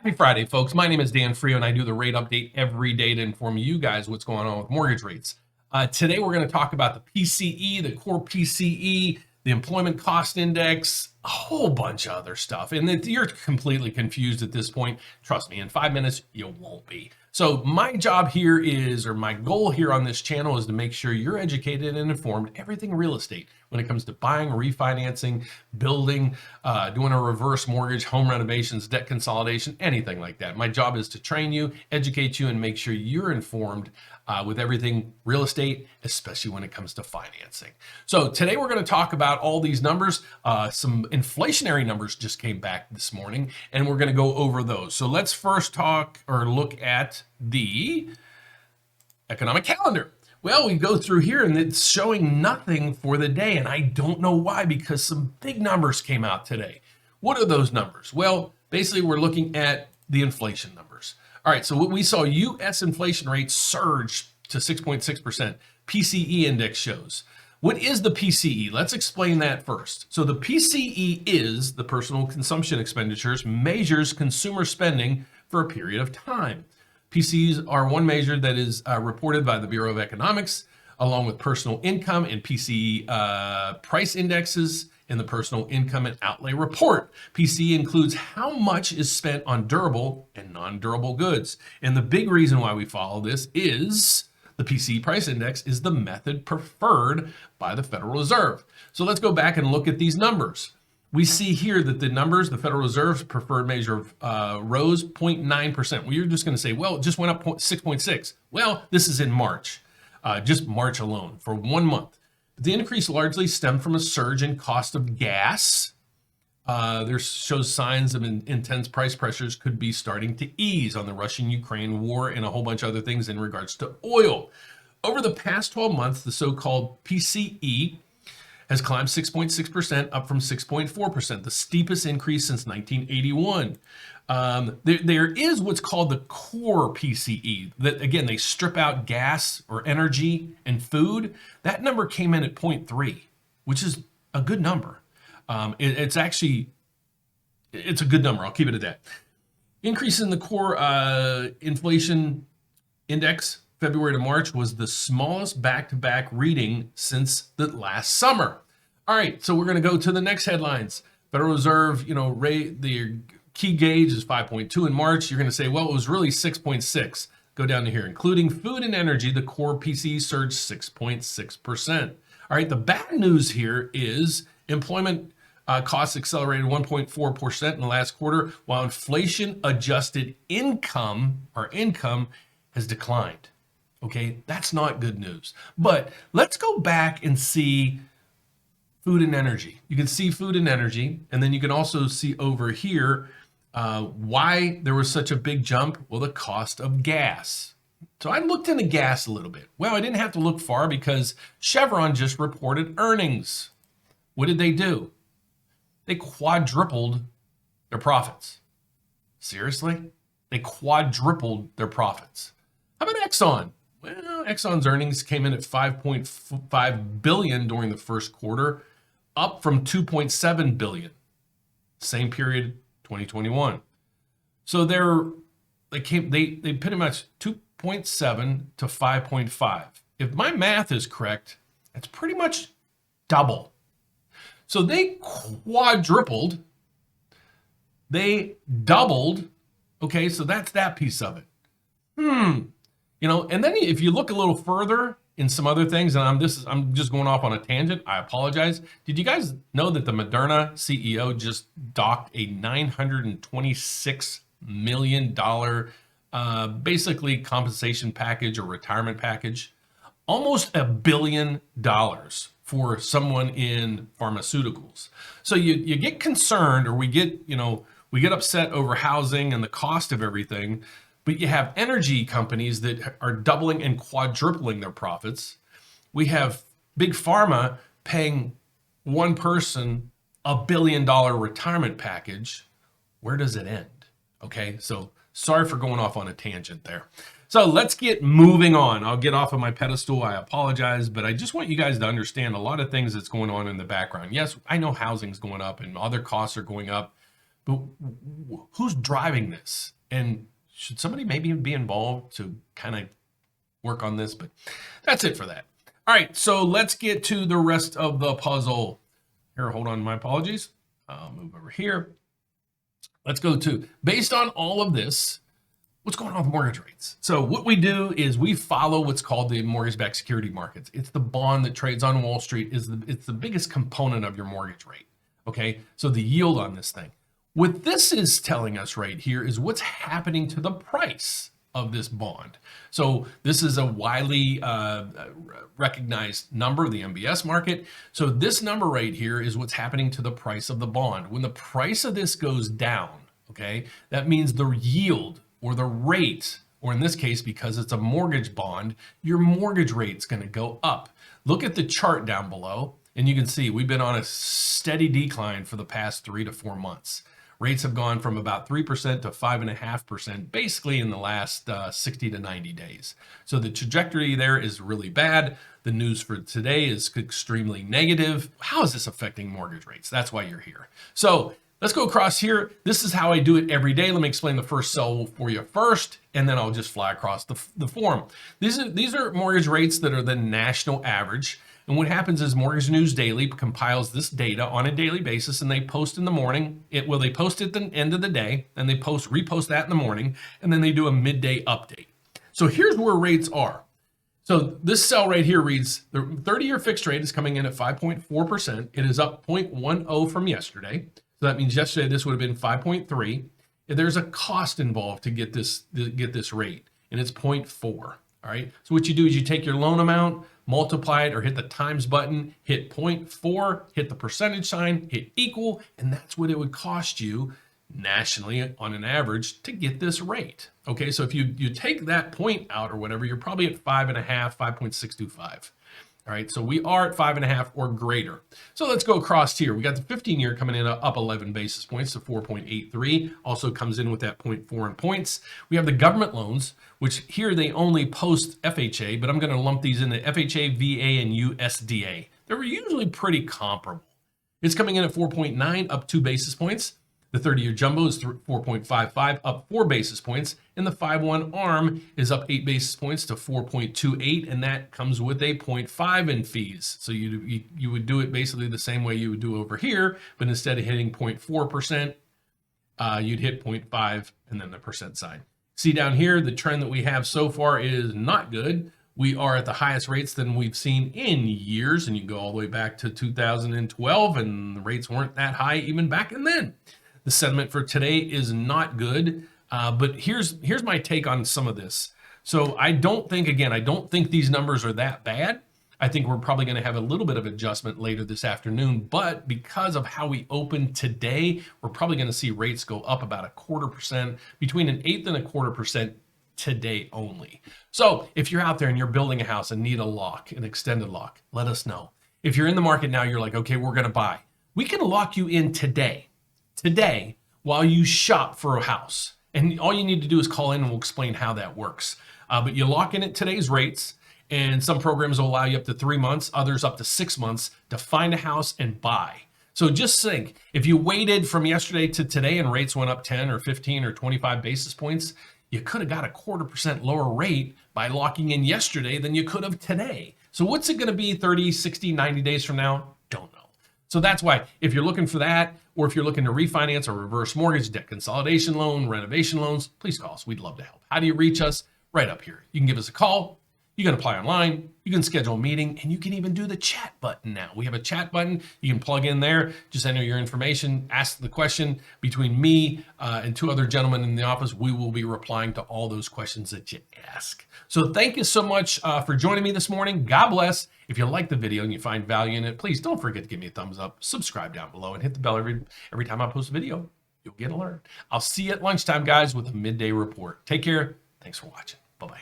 Happy Friday, folks. My name is Dan Frio, and I do the rate update every day to inform you guys what's going on with mortgage rates. Today, we're going to talk about the PCE, the core PCE, the employment cost index, a whole bunch of other stuff. And if you're completely confused at this point, trust me, in 5 minutes, you won't be. So my job here is, or my goal here on this channel is to make sure you're educated and informed everything real estate when it comes to buying, refinancing, building, doing a reverse mortgage, home renovations, debt consolidation, anything like that. My job is to train you, educate you, and make sure you're informed with everything real estate, especially when it comes to financing. So today we're going to talk about all these numbers. Some inflationary numbers just came back this morning, and we're going to go over those. So let's first talk or look at the economic calendar. Well, we go through here and it's showing nothing for the day, and I don't know why, because some big numbers came out today. What are those numbers? Well, basically we're looking at the inflation numbers. All right, so what we saw, U.S. inflation rate surged to 6.6%. PCE index shows. What is the PCE? Let's explain that first. So the PCE is the personal consumption expenditures, measures consumer spending for a period of time. PCEs are one measure that is reported by the Bureau of Economics, along with personal income and PCE price indexes in the personal income and outlay report. PCE includes how much is spent on durable and non-durable goods. And the big reason why we follow this is the PCE price index is the method preferred by the Federal Reserve. So let's go back and look at these numbers. We see here that the numbers, the Federal Reserve's preferred measure rose 0.9%. Well, you're just going to say, well, it just went up 6.6. Well, this is in March, just March alone for 1 month. The increase largely stemmed from a surge in cost of gas. There shows signs of intense price pressures could be starting to ease on the Russian-Ukraine war and a whole bunch of other things in regards to oil. Over the past 12 months, the so-called PCE has climbed 6.6%, up from 6.4%, the steepest increase since 1981. There is what's called the core PCE. That again, they strip out gas or energy and food. That number came in at 0.3, which is a good number. It's a good number. I'll keep it at that. Increase in the core inflation index, February to March, was the smallest back-to-back reading since the last summer. All right, so we're going to go to the next headlines. Federal Reserve, rate the key gauge is 5.2 in March. You're going to say, well, it was really 6.6. Go down to here, including food and energy. The core PCE surged 6.6%. All right, the bad news here is employment costs accelerated 1.4% in the last quarter, while inflation-adjusted income, or income, has declined. Okay, that's not good news. But let's go back and see food and energy. You can see food and energy, and then you can also see over here why there was such a big jump. Well, the cost of gas. So I looked into gas a little bit. Well, I didn't have to look far because Chevron just reported earnings. What did they do? They quadrupled their profits. Seriously? They quadrupled their profits. How about Exxon? Well, Exxon's earnings came in at $5.5 billion during the first quarter, up from $2.7 billion, same period 2021. So they pretty much 2.7 to 5.5. If my math is correct, that's pretty much double. So they quadrupled, they doubled. Okay, so that's that piece of it. And then if you look a little further in some other things, and I'm just going off on a tangent, I apologize. Did you guys know that the Moderna CEO just docked a $926 million basically compensation package or retirement package? Almost $1 billion for someone in pharmaceuticals. So you get concerned, or we get upset over housing and the cost of everything. But you have energy companies that are doubling and quadrupling their profits. We have big pharma paying one person $1 billion retirement package. Where does it end? Okay, so sorry for going off on a tangent there. So let's get moving on. I'll get off of my pedestal. I apologize, but I just want you guys to understand a lot of things that's going on in the background. Yes, I know housing's going up and other costs are going up, But who's driving this? And should somebody maybe be involved to kind of work on this? But that's it for that. All right, so let's get to the rest of the puzzle. Here, hold on, my apologies. I'll move over here. Let's go to, based on all of this, what's going on with mortgage rates? So what we do is we follow what's called the mortgage-backed security markets. It's the bond that trades on Wall Street. It's the biggest component of your mortgage rate. Okay, so the yield on this thing. What this is telling us right here is what's happening to the price of this bond. So this is a widely recognized number, the MBS market. So this number right here is what's happening to the price of the bond. When the price of this goes down, okay, that means the yield or the rate, or in this case, because it's a mortgage bond, your mortgage rate's going to go up. Look at the chart down below, and you can see we've been on a steady decline for the past 3 to 4 months. Rates have gone from about 3% to 5.5%, basically in the last 60 to 90 days. So the trajectory there is really bad. The news for today is extremely negative. How is this affecting mortgage rates? That's why you're here. So let's go across here. This is how I do it every day. Let me explain the first cell for you first, and then I'll just fly across the form. These are mortgage rates that are the national average. And what happens is Mortgage News Daily compiles this data on a daily basis, and they post in the morning. They post at the end of the day, and they repost that in the morning, and then they do a midday update. So here's where rates are. So this cell right here reads the 30-year fixed rate is coming in at 5.4%. It is up 0.10 from yesterday. So that means yesterday this would have been 5.3. There's a cost involved to get this rate, and it's 0.4. All right. So what you do is you take your loan amount, multiply it, or hit the times button, hit 0.4, hit the percentage sign, hit equal, and that's what it would cost you nationally on an average to get this rate. Okay, so if you take that point out or whatever, you're probably at 5.5, 5.625. All right, so we are at 5.5 or greater. So let's go across here. We got the 15-year coming in up 11 basis points to 4.83. Also comes in with that 0.4 in points. We have the government loans, which here they only post FHA, but I'm going to lump these into FHA, VA, and USDA. They're usually pretty comparable. It's coming in at 4.9, up 2 basis points. The 30-year jumbo is 4.55, up 4 basis points, and the 5/1 ARM is up 8 basis points to 4.28, and that comes with a 0.5 in fees. So you would do it basically the same way you would do over here, but instead of hitting 0.4%, you'd hit 0.5 and then the percent sign. See down here, the trend that we have so far is not good. We are at the highest rates than we've seen in years, and you go all the way back to 2012, and the rates weren't that high even back then. The sentiment for today is not good, but here's my take on some of this. So I don't think these numbers are that bad. I think we're probably going to have a little bit of adjustment later this afternoon, but because of how we opened today, we're probably going to see rates go up about 0.25%, between 1/8 and 1/4% today only. So if you're out there and you're building a house and need a lock, an extended lock, let us know. If you're in the market now, you're like, okay, we're going to buy. We can lock you in today while you shop for a house. And all you need to do is call in and we'll explain how that works. But you lock in at today's rates, and some programs will allow you up to 3 months, others up to 6 months to find a house and buy. So just think, if you waited from yesterday to today and rates went up 10 or 15 or 25 basis points, you could have got 0.25% lower rate by locking in yesterday than you could have today. So what's it going to be 30, 60, 90 days from now? Don't know. So that's why if you're looking for that, or if you're looking to refinance or reverse mortgage, debt consolidation loan, renovation loans, please call us. We'd love to help. How do you reach us? Right up here. You can give us a call. You can apply online. You can schedule a meeting, and you can even do the chat button now. We have a chat button. You can plug in there. Just enter your information, ask the question. Between me and 2 other gentlemen in the office, we will be replying to all those questions that you ask. So thank you so much for joining me this morning. God bless. If you like the video and you find value in it, please don't forget to give me a thumbs up, subscribe down below, and hit the bell every time I post a video. You'll get an alert. I'll see you at lunchtime, guys, with a midday report. Take care. Thanks for watching. Bye-bye.